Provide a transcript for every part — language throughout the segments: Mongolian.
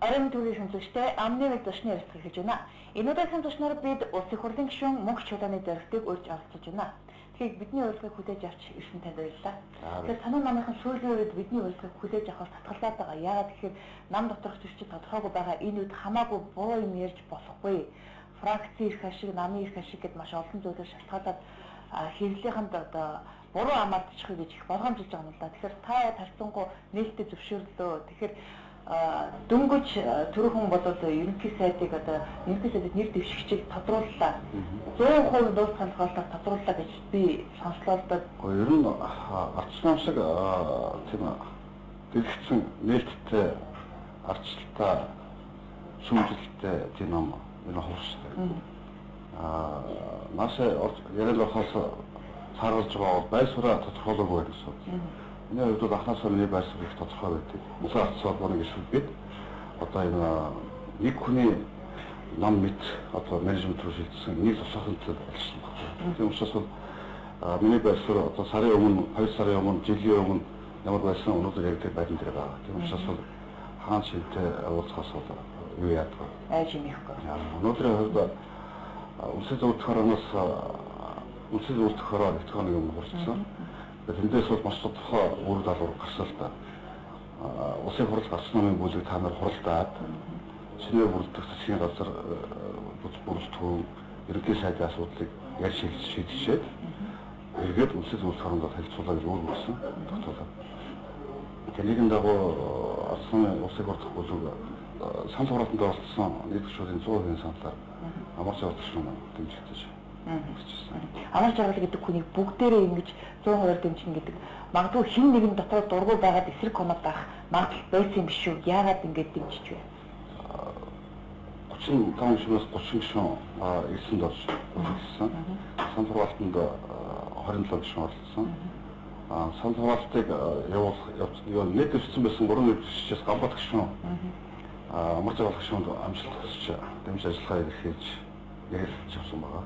Орон төвийн шүмжлэгчтэй амны мэд зочны ярилцлага хийж байна. Энэ удаагийн зочноор бид улс их хурлын гишүүн мөнх чулааны зорилтыг урьж оролцож байна. Тэгэхээр бидний урилгыг хүлээж авч ирсэн танд баярлалаа. Тэгэхээр танай намынхан сүүлийн үед бидний урилгыг хүлээж авах татгалзаад байгаа. Яагаад гэхээр нам доторх зөрчил тодорхойгүй байгаа энэ үед хамаагүй буруу юм ярьж болохгүй. Фракцийн эрх ашиг, намын эрх ашиг гэдээ маш олон зүйлээр шалтгаалаад хэвлэлийнхэнд одоо буруу амардчихъя гэж их болгоомжилж байгаа юм л да. Тэгэхээр та тарцсангүй нээлттэй зөвшөөрлөө. Тэгэхээр дөнгөж түрүүхэн бодвол ерөнхий сайдыг одоо ерөнхий сайдад нэр дэвшигчийг тодрууллаа. 100% дуус хамгаалалтаар тодрууллаа гэж би сонслоолдог. Ер нь арчсан шиг тийм дэлгэцэн нээлттэй арчлалтай шүүмжлэлтэй тийм ном энэ хуурштай. Наашаа яриад байхаас цааргалж байгаа бол байсураа тодорхойлоогүй гэсэн. Энэ үед ахнаас өмнө байсур их тодорхой байдаг. Улсын ард салбарын гишүүд бид одоо энэ нэг хүний нам мэд одоо менежмент руу шилжсэн нэг тусахынтай ажилласан байна. Тийм учраас бол миний байсур одоо сарын өмнө 2 сарын өмнө жилийн өмнө ямар байсан өнөөдөр ярьдаг байдал дээр байгаа. Тийм учраас бол хаан шилтэй уулзахаас бол юу яадаг вэ? Айж юмхгүй. Өнөөдрийн хувьд улсын зөвлөх хороноос улсын зөвлөх хороо нэгтгэх юм хурцсан. Тэндээс бол маш тодорхой үр дагавар гарсан л да. Улсын хурал гарсан намын бүлэг та нар хуралдаад шинээр бүрдэх засгийн газар бүрэлдэхүүн ерөнхий сайдын асуудлыг ярьж шийдчихээд эргээд улсын зөвлөх хорондоо танилцуулаа гэж өөргөсөн тогтоолоо. Тэрний дагуу арсланы улсын хурал бүлэг санал хураалтанд оролцсон нийт гишүүдийн 100% саналаар амар зорилт юм дэмжигдэж Амар жаргал гэдэг хүнийг бүгдээрээ ингэж 100% дэмжинэ гэдэг. Магадгүй хэн нэгэн дотор дургуй байгаад эсрэг конод авах магадлал байсан юм биш үү? Яагаад ингэж дэмжиж вэ? 35 гишүүнээс 30 гишүүн ирсэнд орж үзсэн. Санал хураалтанд 27 гишүүн оролцсон. Санал хураалтыг явуулах нэг гишүүн байсан 3 гишүүнээс гамбат гишүүн амар жаргал гишүүнд амжилт хүсэж дэмж ажиллагаа эрхэлж ярилцж авсан байгаа.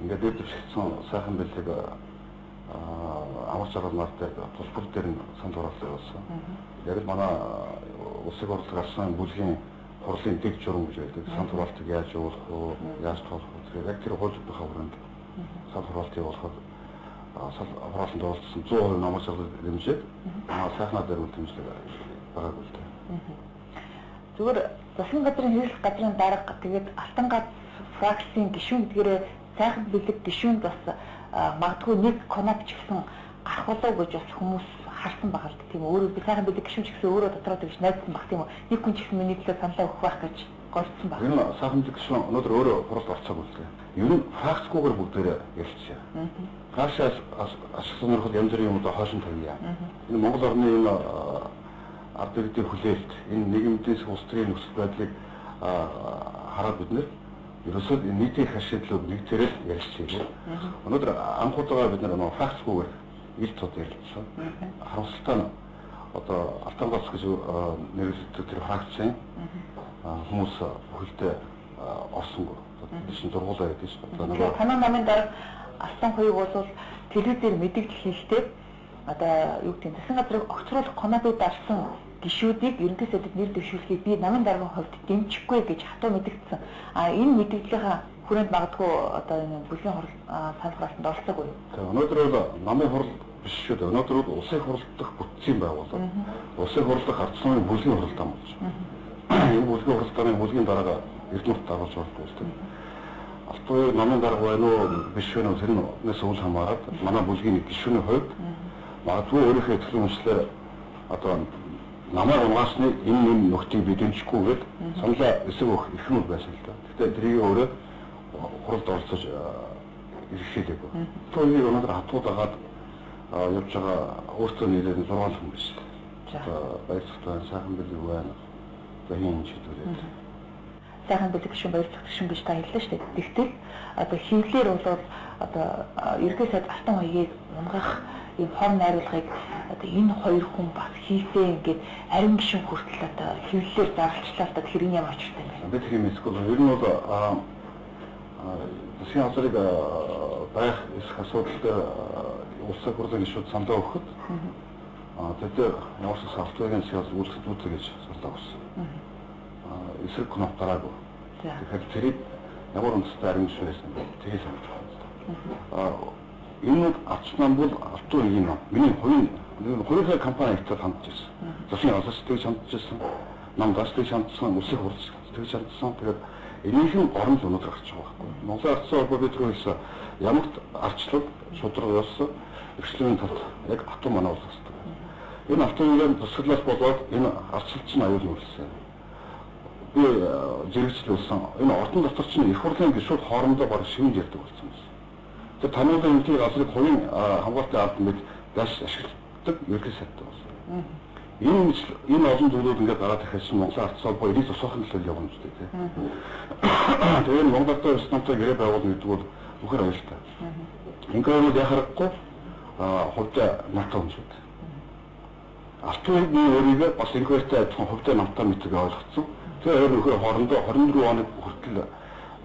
Ингээд дэвтэр шигдсэн сайхан бэлэг амар жаргал нартай тулбар дээр санал хураалт явуулсан. Яг л манай улсын хурлд гарсан бүлгийн хурлын дэг журам гэж байдаг. Санал хураалтыг яаж явуулах вэ? Яаж тоолох вэ? Тэгэхээр яг тэр хууль хавранд санал хураалт явуулахад санал хураалтанд оролцсон 100% амар жаргал дэмжиж манай сайхнаа дээр үл дэмжлэг байгаагүй л дээ. Зүгээр засгийн газрын хэрэглэх газрын дарга тэгээд алтан гац фракцийн гишүүн гэдгээрээ сайхан бэлэг гишүүнд бас магадгүй нэг конап ч гэсэн гарах болов гэж бас хүмүүс харсан байгаа л тийм өөрөө би сайхан бэлэг гишүүн ч гэсэн өөрөө дотроо тэгж найдсан баг тийм үү нэг хүн ч гэсэн миний төлөө саналаа өгөх байх гэж голцсон баг. Энэ сайхан бэлэг гишүүн өнөөдөр өөрөө хуралд орцоогүй л дээ. Ер нь фракцгүйгээр бүгдээрээ ярилцсан. Фракцаас ашиг сонирхол янз бүрийн юмудаа хойшин тавья. Энэ Монгол орны энэ ард иргэдийн хүлээлт энэ нийгэмдээс улс төрийн нөхцөл байдлыг хараад бид нэр ерөөсөө нийтийн хашидлууд нэг төрөл ярьчихъя. Өнөөдөр анх удаа бид нар фракцгүйгээр ил тод ярилцсан. Харамсалтай нь одоо алтан гац гэж нэрлэгддэг тэр фракцийн хүмүүс хөлдөө орсонгүй. Бид чинь дургуулаа гэдэг чинь. Танай намын дараа алтан хоёуг бол телевизээр мэдээлэл хийхдээ одоо юу гэдэг нь засгийн газрыг огцруулах конопыг дарсан гишүүдийг ерөнхий сайдад нэр дэвшүүлэхийг би намын даргын хувьд дэмжихгүй гэж хатуу мэдгдсэн. Энэ мэдээллийн хүрээнд магадгүй одоо энэ бүлгийн хурал санал хураалтанд оролцоогүй. Өнөөдөр бол намын хурал биш шүү дээ. Өнөөдөр бол улсын хурал дахь бүтцийн байгууллага. Улсын хурал дахь ард түмний бүлгийн хуралдаа болж байна. Энэ бүлгийн хуралдааны бүлгийн дарга эрдэнэт даргалж ордог үстэй. Алтан намын дарга байна уу биш вэ? Тэрнээс үл хамааран манай бүлгийн гишүүний хувьд магадгүй өөрийнхөө ихтгэл үндэслэлээр одоо намайг угаасны энэ нөхдийг би дэмжихгүйгээд саналаа эсэг өгөх эрхмүүд байсан л да. Гэтэ тэрийг өөрөө хуралд оролцож иргэшээдэггүй. Түүнийг өнөөдөр хатуудагаад явж байгаа өөртөө нэрээр 6 хүн биш. Одоо баярцагтай сайхан бэлэг байна. За хин чидүүлээд. Сайхан бэлэг гишүүн баярцагт гишүүн гэж та хэллээ шүү дээ. Тэгтэл одоо хөвлөөр бол одоо ерөнхий сайд алтан хоёгийг унгах ийм хор найруулгыг одоо энэ хоёр хүн бас хийсэн ингээд арин гишүүн хүртэл одоо хөвлөөр заргалчлаа та тэгэхээр энэ ямар очиртай юм бэ? Би тийм эсвэл ер нь бол засгийн газрыг байх эсэх асуудал дээр улсын хурлын гишүүд саналаа өгөхөд тэд ямар ч софтверийн сэлс үйлчлүүлдэг гэж саналаа өгсөн. эсрэг кнопк гараагүй. Тэгэхээр тэрийг ямар үндэстэй аргамж байсан тэгээд санаж байна. Энэ арч нам бол алтан үеийн ном. Миний хувийн компани ихтэй хандж ирсэн. Засгийн алстай хандж ирсэн. Нам гастай хандсан, үсэг хурц тэгж хандсан. Тэгээд энийхэн гормж өнөдөр гарч байгаа байхгүй. Монголын арчсан холбоо бид рүү хэлсэн ямар арчлал шудраг явсан эрхлэлийн талд яг автом манай улс хэвчээ. Энэ автомобилийн тусгалаас болоод энэ арчлалч нь аюул нүүлсэн. Би зэрэгчлүүлсэн. Энэ ордон дотор чинь их хурлын гишүүд хоорондоо баг шивэн ярьдаг болсон юм. Тэр тануудын үнтэй газрыг хувийн хамгаалтын албан мэд дэш ашигладаг ерхий сайтай болсон. Энэ олон зүйлүүд ингээд гараад ирэхэд чинь Монголын арчсан холбоо энийг тусгахын төлөө явна ч гэдэг. Тэгээд Монголд станцаа гэрээ байгуулна гэдэг бол бүхэр аюултай. Ингээд яхахгүй хувьтай натаа үншүүд. Алтан өөрийгөө бас инквестэй адилхан хувьтай натаа мэддэг ойлгоцсон. Тэр хоёр нөхөр хоорондоо 24 хоног хүртэл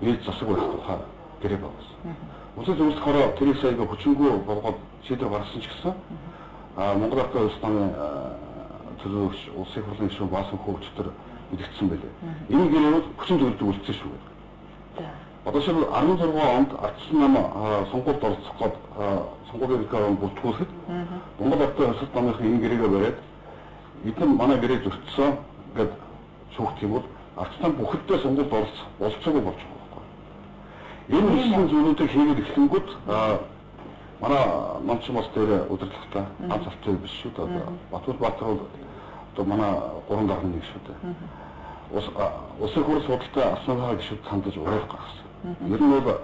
нийт засаг байх тухай гэрээ байгуулсан. Улсын зөвлөлт хороо тэрийг сая хүчингүй болгоод шийдвэр гаргасан ч гэсэн Монгол Ардын улс намын төлөөлөгч улсын хурлын гишүүн Баасан хөвчтөр мэдгдсэн байлээ. Энэ гэрээ бол хүчин зөвлөлтөд үлдсэн шүү. Одоо шил 16 онд арчсан нам сонгуульд оролцох гээд сонгуулийн гэрээ бүртгүүлэхэд Монгол Ардын улс намынхын энэ гэрээгээ бариад эдгээр манай гэрээ зөрчсөн гэд шүүхт юм бол арчсан бүхэддээ сонгуульд оролцох болцоогүй болж байгаа байхгүй. Энэ хэсгийн зүйлүүдийг хийгээд эхлэнгүүт манай намч мас дээр удирдлагатай ганц авто биш шүү дээ. Батбол Баатар бол одоо манай 3 дахин нэг шүү дээ. Улсын хурл судалтай асуугаа гişүүд хандаж уриалга гаргасан. Ер нь бол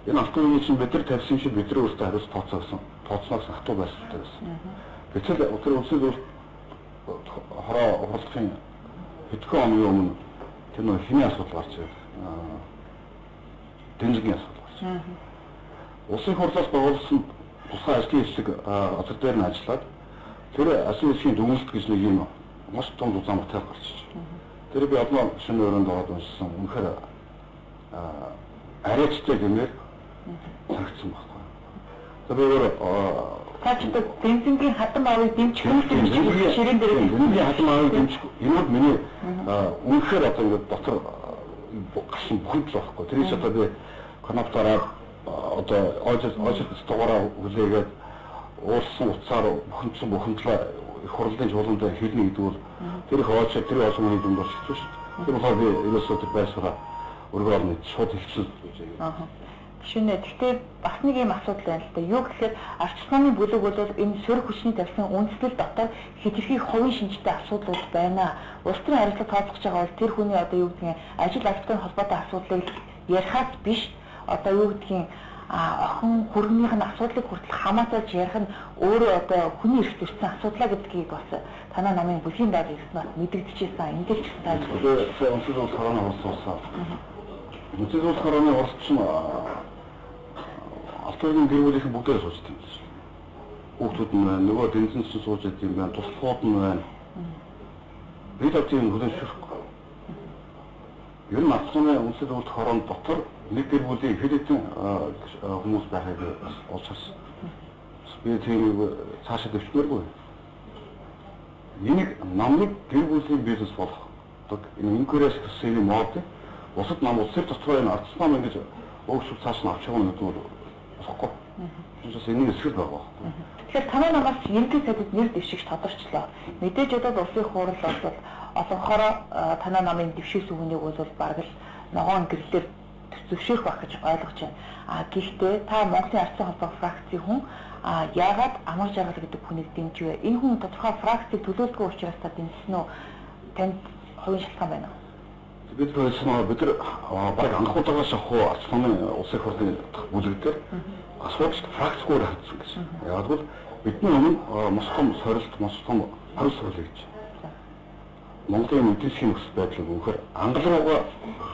энэ автомобиль чинь бид нар тавьсан шиг бидний өөртөө хариуц тооцоогоос хатуу байсан байсан. Гэтэл өдөр улсын зөвлөлт хороо уралдахын хэдхэн оны өмнө тэр нөх хиний асуудал гарч ирсэн. Тэнцгийн асуудал гарч ирсэн. Улсын хурлаас байгуулсан тусгай ажлын хэсэг газар дээр нь ажиллаад тэр ажлын хэсгийн дүгнэлт гэж нэг юм маш том зузаамтай гарч ирсэн. Тэр би одоо шинэ өрөөнд ороод уншсан. Үнэхээр арайчтай гэмээр цагцсан байна. Тэгэхээр цаашдаа бензингийн хатан авыг дэмжих хэрэгтэй ширээн дээр бензингийн хатан авыг дэмжих энэ бол миний үнэхээр одоо ингээд дотор гашин бүхэл л байхгүй. Тэрээс одоо би коноптараа одоо ойжтойгоороо хүлээгээд уурсан утсаар бухимдлаа их хурлын жууланд хэлнэ гэдэг бол тэр их ойч тэр олон хүн дунд шигч шүү. Тэр болохоор би ерөөсөө тэр байшгаа өргөөр нь шууд хэлсэн гэж яг. Шинэ гэхдээ бас нэг юм асуудал байна л да. Юу гэхээр арч намын бүлэг бол энэ сөрөг хүчний тавьсан үндэслэл дотор хэтэрхий хувийн шинжтэй асуудлууд байна. Улс төрийн харилцаа тооцоож байгаа бол тэр хүний одоо юу гэдгийг ажил албатай холбоотой асуудлыг ярихаас биш одоо юу гэдгийг охин хүргнийх нь асуудлыг хүртэл хамаатуулж ярих нь өөрөө одоо хүний эрх зөрчсөн асуудлаа гэдгийг бас танаа намын бүлгийн дарга ирсэн мэдэгдэжсэн. Энд л ч тааж онцлог бол корона болсон. Онцлог бол короны орчин автогийн гэр бүлийнхэн бүгдээ сууж байгаа юм шиг. Хүүхдүүд нь байна, нөгөө тэнцэнс сууж байгаа юм байна, туслахууд нь байна. Бид авtiin хүлээншэхгүй. Ер нь авцны онцлог бол корон дотор нэг гэр бүлийн хэд хэдэн хүмүүс байхыг олж харсан. Би тийм цаашаа дэвшмээргүй. Энийг намыг гэр бүлийн бизнес болох. Энэ инкурээс төсөөний мод бусад нам улсын дотроо энэ арц нам ингэж өөгшөв цааш нь авч явах гэдэг бол болохгүй. Тэсээс энийг эсрэг байгаа. Тэгэхээр танай намаас ерөнхий сайдд нэр дэвшигч тодорчлоо. Мэдээж одоо улсын хурал бол олонхороо танай намын дэвшигч үгнийг бол бараг л ногоон гэрлэлээр зөвшөөрөх байх гэж ойлгож байна. Гэхдээ та Монголын арчсан холбоо фракцийн хүн яагаад амар жаргал гэдэг хүнийг дэмжвэ? Энэ хүн тодорхой фракцийг төлөөлдөггүй учраас та дэмжсэн үү? Танд хувийн шалтгаан байна уу? Бид баг анхудаагаас ахуу арчны улсын хурлын бүлэгдэр асуудал фракцгүйгээр хандсан гэсэн. Яг бол бидний өмнө маш том сорилт, маш том хариу сорил гэж. Монголын эдийн нөхцөл байдлыг үнэхээр ангалруугаа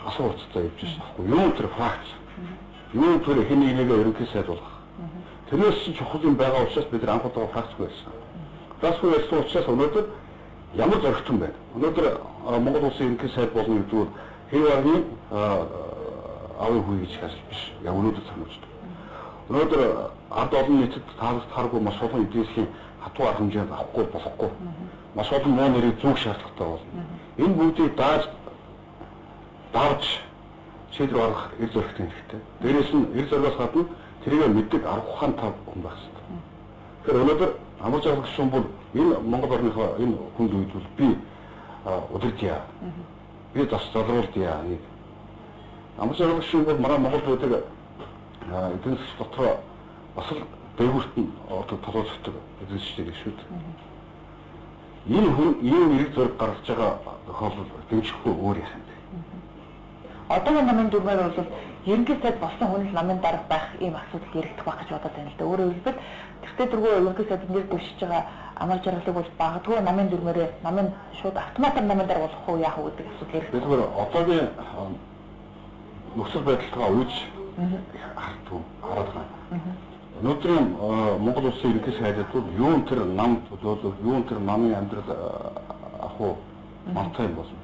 асууцтай явж байна. Юу тэр фракц? Юу тэр хэний нэгэ ерөнхий сайд болох? Тэрнээс чухал юм байгаа учраас бид анхудаа фракцгүй байсан. Фракцгүй байсан учраас өнөөдөр ямар зоригтон байна? Өнөөдөр Монгол улсын ерөнхий сайд болно гэдэг нь хэвээрний авийн хүй гэж хэлж биш. Яг өнөөдөр санагддаг. Өнөөдөр ард олон нийтэд тааргүй маш олон эдийн засгийн хатуу арга хэмжээнд авахгүй болохгүй. Маш олон муу нэрийг зүүх шаардлагатай болно. Энэ бүгдийг дааж давж шийдвэр гаргах эр зоригтой хэрэгтэй. Дээрээс нь эр зоригоос гадна тэрийг мэддэг арга ухаан тав хүн байх хэрэгтэй. Тэгэхээр өнөөдөр амар жаргал гишүүн бол энэ Монгол орныхоо энэ хүнд үед бол би удирдъя. Би бас залруулдъя нэг. Амар жаргал гишүүн бол манай Монгол байдаг эдийн засгийн дотор бас л дээгүүрт нь одоо толгойцдог эдийн засгийн шүү дээ. Энэ хүн ийм эрэг зориг гаргаж байгаа тохиолдол дэмжихгүй өөр яах юм бэ? Одоогийн намын дүрмээр бол ерөнхий сайд болсон хүн л намын дарга байх ийм асуудал яригдах байх гэж бодоод байна л да. Өөрөөр хэлбэл тэртээ дөрвөө ерөнхий сайд нэр дэвшиж байгаа амар жаргалыг бол багадгүй намын дүрмээрээ намын шууд автоматар намын дарга болох уу яах вэ гэдэг асуудал яригдах. Тэгэхээр одоогийн нөхцөл байдалтайгаа үеж хараад байгаа. Өнөөдрийн Монгол улсын ерөнхий сайдад бол юун тэр нам төлөөлөх, юун тэр намын амьдрал ахуу мантай юм болно.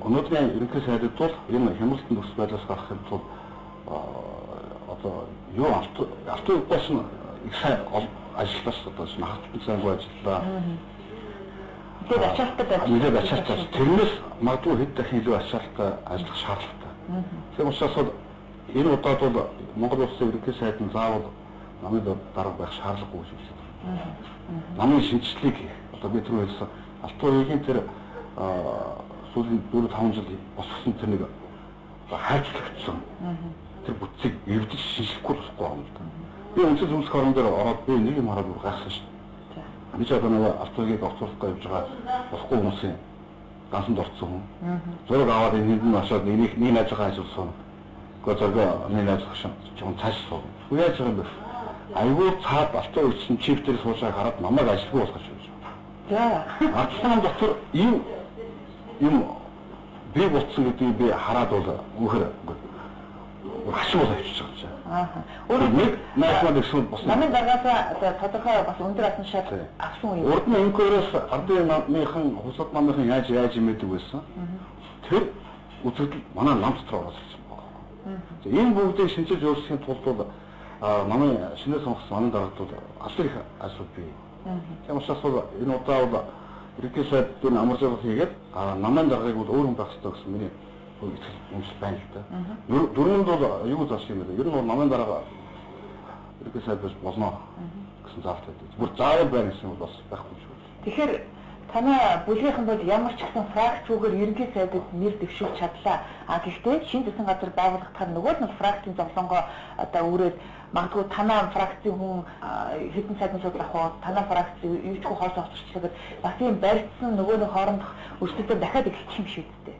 Өнөөдрийн ерөнхий сайдад бол энэ хямралтын нөхцөл байдлаас гарахын тулд одоо юу автобус нь их сайн ажиллаж одоо хатбын зангуу ажиллаа. Тэгээд ачаалттай тэрнээс магадгүй хэд дахин илүү ачаалттай ажиллах шаардлагатай. Тийм учраас энэ удаад бол Монгол улсын ерөнхий сайд нь заавал намын дарга байх шаардлагагүй гэж үздэг. Намын шинжилгээг одоо би түрүү хэлсэн Алтан уугийн тэр сүүлийн 4-5 жил босгосон тэр нэг хайрцагцсан тэр бүтцийг эвдэж шинжлэхгүй болохгүй юм л да. Би өнцөг зөвлөх орон дээр ороод би нэг юм хараад гайхсан шүү дээ. Би ч одоо нэг Алтан уугийг огцруулахгүй явж байгаа болохгүй хүмүүсийн гансанд орцсон хүн. Зураг аваад энд нь очоод нэг найзгаа ажилласан. Гэхдээ зураг нэг найзгаа шин цааш суу. Яаж байгаа юм бэ? Айгүй цаад Алтан уугийн чип дээр суушаа хараад намайг ажилгүй болгож байна. За. Ардсан дотор ийм юм би болцсон гэдгийг би хараад бол үхэр хашиг бол авчиж байгаа чинь. Өөрөөр нэг найзмаа гэсэн бас намын даргаасаа тодорхой бас өндөр атан шат авсан үе. Урд нь инкорос ардын намынхан хусад намынхан яаж мэддэг байсан. Тэр үзэгдэл манай нам дотор орсон байна. Энэ бүгдийг шинжилж өөрсхийн тулд бол намын шинээр сонгосон намын даргад бол аль их асуудал бий. Тийм учраас энэ удаа бол ерөнхий сайдын амар жаргал хийгээд намын даргаыг бол өөр хүн байх хэрэгтэй гэсэн миний итгэл үнэмшил байна л да. Дөрөнд бол юу зааш юм бэ? Ер нь бол намын дарга ерөнхий сайд биш болно гэсэн заалтай. Бүр заавал байна гэсэн бол бас байхгүй шүү. Тэгэхээр танай бүлгийнхэн бол ямар ч гэсэн фракцүүгээр ерөнхий сайдад нэр дэвшүүлж чадлаа. Гэхдээ шинэ засгийн газар байгуулагдахаар нөгөө нь фракцийн зовлонгоо одоо өөрөөд магадгүй танай фракцийн хүн хэдэн сайдын судлах уу, танай фракц юу ч хоолой хоцорчлоод бас ийм барьцсан нөгөө нэг хоорондох өрсөлдөөр дахиад эхэлчих юм шиг үстэй.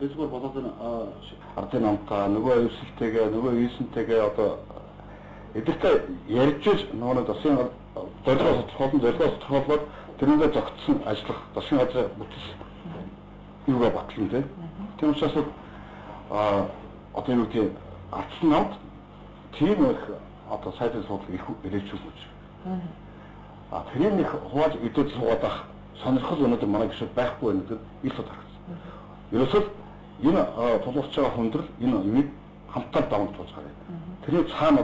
Би зүгээр болоод энэ ардын намтаа нөгөө эвсэлтэйгээ, нөгөө ийсэнтэйгээ одоо эдгээрээ ярьж нөгөө засгийн зорилгоос тодорхойлоод тэрнээ зогтсон ажиллах засгийн газрын бүтэц юугаа батлан тийм учраас одоо юу гэдэг ардсан намт тийм их одоо сайдын судал их ирээчүүлж байна. Тэр нэг хувааж идэвхтэй суугаад байх сонирхол өнөөдөр манай гишүүд байхгүй байна гэдэг ил тод харагдсан. Ерөөсөө энэ тулгуурлаж байгаа хүндрэл энэ юуг хамтдаа даван туулж байгаа. Тэрний цаана